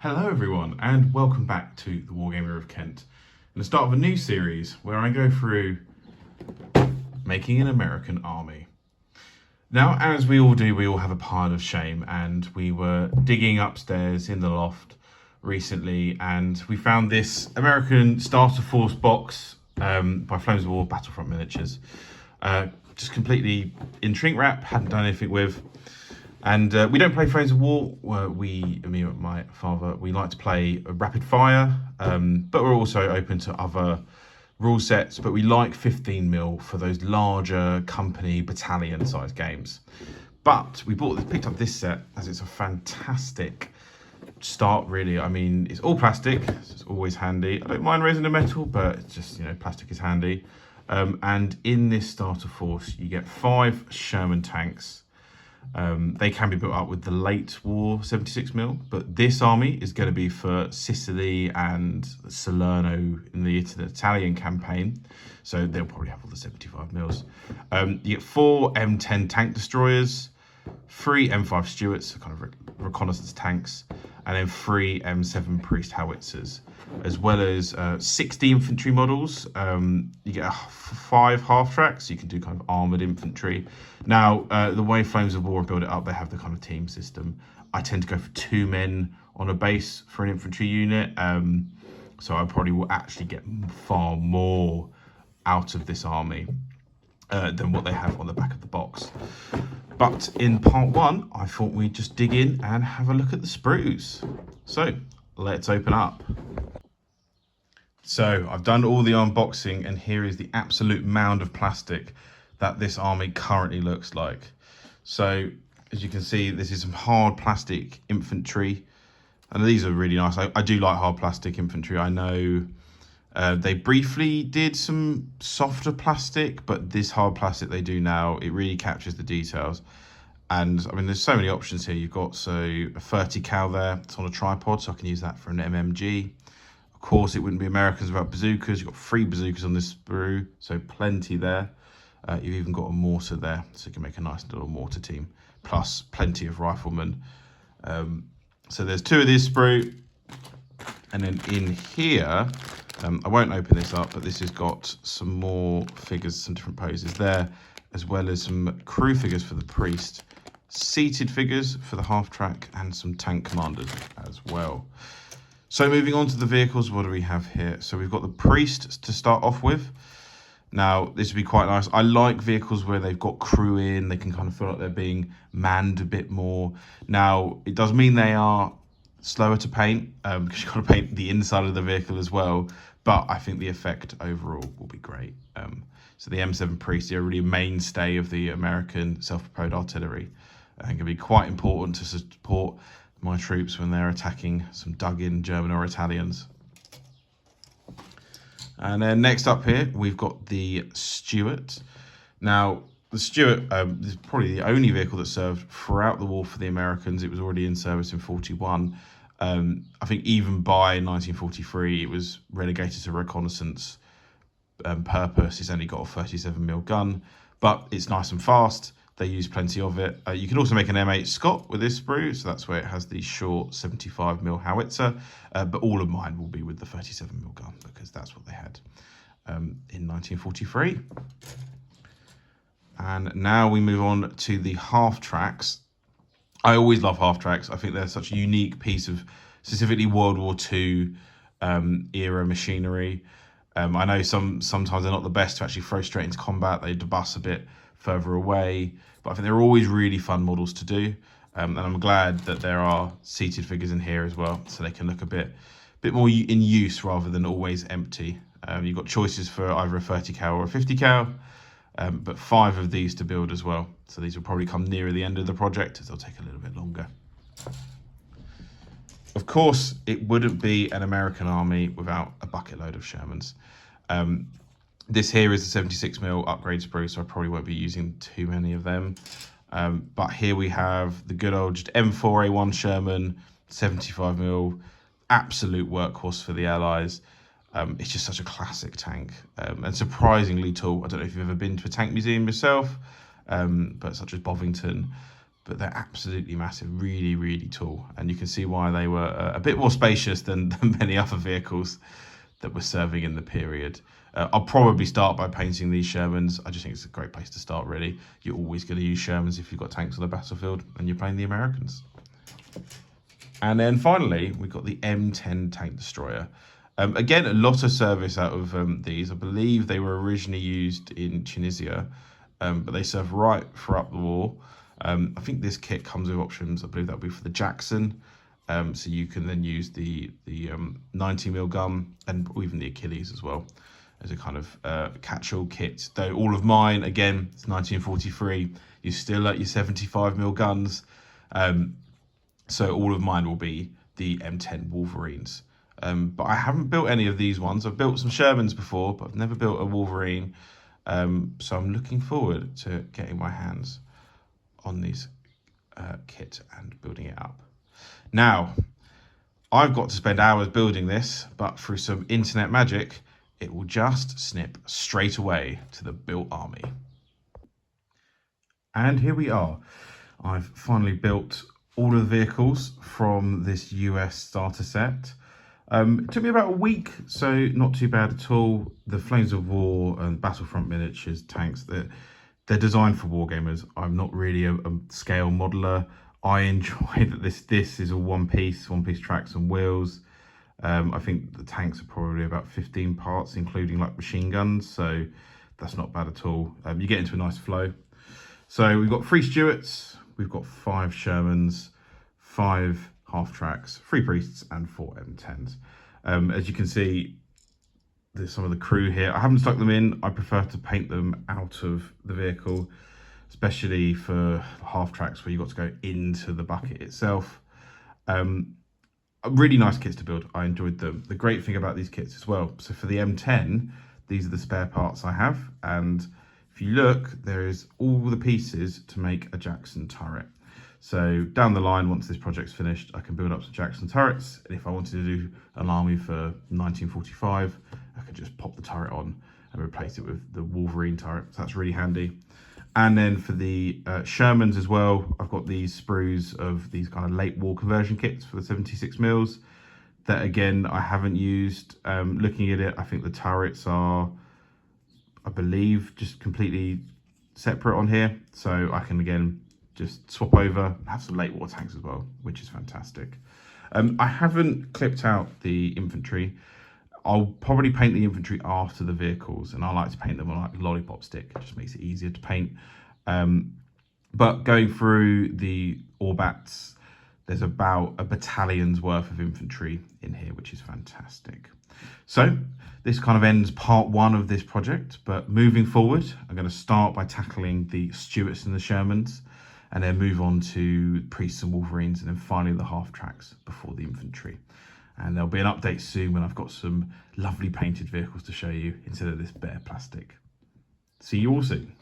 Hello everyone and welcome back to the Wargamer of Kent and the start of a new series where I go through making an American army. Now, as we all do, we all have a pile of shame, and we were digging upstairs in the loft recently and we found this American Starter Force box by Flames of War Battlefront Miniatures. Just completely in shrink wrap, hadn't done anything with. And we don't play Flames of War. Me and my father, we like to play rapid fire, but we're also open to other rule sets. But we like 15mm for those larger company battalion size games. But we picked up this set as it's a fantastic start, really. I mean, it's all plastic, so it's always handy. I don't mind resin and metal, but it's just, plastic is handy. And in this starter force, you get 5 Sherman tanks. They can be built up with the late war 76mm, but this army is going to be for Sicily and Salerno in the Italian campaign, so they'll probably have all the 75mm. You get 4 M10 tank destroyers, 3 M5 Stuarts, kind of reconnaissance tanks, and then 3 M7 priest howitzers, as well as 60 infantry models. You get 5 half tracks, so you can do kind of armoured infantry. Now, the way Flames of War build it up, they have the kind of team system. I tend to go for 2 men on a base for an infantry unit, so I probably will actually get far more out of this army than what they have on the back of the box. But in part 1, I thought we'd just dig in and have a look at the sprues. So let's open up. So I've done all the unboxing, and here is the absolute mound of plastic that this army currently looks like. So as you can see, this is some hard plastic infantry, and these are really nice. I do like hard plastic infantry. I know they briefly did some softer plastic, but this hard plastic they do now, it really captures the details. And I mean, there's so many options here. You've got a 30 cal there. It's on a tripod, so I can use that for an MMG. Of course, it wouldn't be Americans without bazookas. You've got 3 bazookas on this sprue, so plenty there. You've even got a mortar there, so you can make a nice little mortar team, plus plenty of riflemen. So there's 2 of these sprue, and then in here, I won't open this up, but this has got some more figures, some different poses there, as well as some crew figures for the priest, seated figures for the half track, and some tank commanders as well. So moving on to the vehicles, what do we have here? So we've got the priest to start off with. Now, this would be quite nice. I like vehicles where they've got crew in, they can kind of feel like they're being manned a bit more. Now, it does mean they are slower to paint, because you've got to paint the inside of the vehicle as well, but I think the effect overall will be great. So the M7 Priest are really a mainstay of the American self-propelled artillery. I think it'll be quite important to support my troops when they're attacking some dug-in German or Italians. And then next up here, we've got the Stuart. Now, the Stuart is probably the only vehicle that served throughout the war for the Americans. It was already in service in 41. I think even by 1943, it was relegated to reconnaissance purpose. It's only got a 37mm gun, but it's nice and fast. They use plenty of it. You can also make an M8 Scott with this sprue, so that's where it has the short 75mm howitzer, but all of mine will be with the 37mm gun because that's what they had in 1943. And now we move on to the half tracks. I always love half tracks. I think they're such a unique piece of specifically World War II era machinery. I know sometimes they're not the best to actually throw straight into combat. They debus a bit further away, but I think they're always really fun models to do. And I'm glad that there are seated figures in here as well, so they can look a bit more in use rather than always empty. You've got choices for either a 30 cal or a 50 cal, but 5 of these to build as well. So these will probably come nearer the end of the project, as they'll take a little bit longer. Of course, it wouldn't be an American army without a bucket load of Shermans. This here is a 76mm upgrade sprue, so I probably won't be using too many of them. But here we have the good old just M4A1 Sherman, 75mm, absolute workhorse for the Allies. It's just such a classic tank, and surprisingly tall. I don't know if you've ever been to a tank museum yourself, but such as Bovington. but they're absolutely massive, really, really tall. And you can see why they were a bit more spacious than many other vehicles that were serving in the period. I'll probably start by painting these Shermans. I just think it's a great place to start, really. You're always going to use Shermans if you've got tanks on the battlefield and you're playing the Americans. And then finally, we've got the M10 tank destroyer. Again, a lot of service out of these. I believe they were originally used in Tunisia, but they serve right throughout the war. I think this kit comes with options. I believe that'll be for the Jackson. So you can then use the 90mm gun and even the Achilles as well as a kind of catch-all kit. Though all of mine, again, it's 1943. You're still at your 75mm guns. So all of mine will be the M10 Wolverines. But I haven't built any of these ones. I've built some Shermans before, but I've never built a Wolverine. So I'm looking forward to getting my hands on these kit and building it up. Now, I've got to spend hours building this, but through some internet magic, it will just snip straight away to the built army. And here we are. I've finally built all of the vehicles from this US starter set. It took me about a week, so not too bad at all. The Flames of War and Battlefront miniatures tanks, they're designed for wargamers. I'm not really a scale modeler. I enjoy that this is a one piece tracks and wheels. I think the tanks are probably about 15 parts, including like machine guns, so that's not bad at all. You get into a nice flow. So we've got 3 Stuarts, we've got 5 Shermans, 5 half tracks, 3 priests, and 4 M10s. As you can see, there's some of the crew here. I haven't stuck them in. I prefer to paint them out of the vehicle, especially for half tracks where you've got to go into the bucket itself. Really nice kits to build. I enjoyed them. The great thing about these kits as well, so for the M10, these are the spare parts I have, and if you look, there is all the pieces to make a Jackson turret. So down the line, once this project's finished, I can build up some Jackson turrets. And if I wanted to do an army for 1945, I could just pop the turret on and replace it with the Wolverine turret. So that's really handy. And then for the Shermans as well, I've got these sprues of these kind of late war conversion kits for the 76mm. That again, I haven't used. Looking at it, I think the turrets are, I believe, just completely separate on here. So I can again just swap over, have some late war tanks as well, which is fantastic. I haven't clipped out the infantry. I'll probably paint the infantry after the vehicles, and I like to paint them on like a lollipop stick. It just makes it easier to paint. But going through the Orbats, there's about a battalion's worth of infantry in here, which is fantastic. So this kind of ends part 1 of this project, but moving forward, I'm going to start by tackling the Stuarts and the Shermans, and then move on to priests and Wolverines, and then finally the half tracks before the infantry. And there'll be an update soon when I've got some lovely painted vehicles to show you instead of this bare plastic. See you all soon.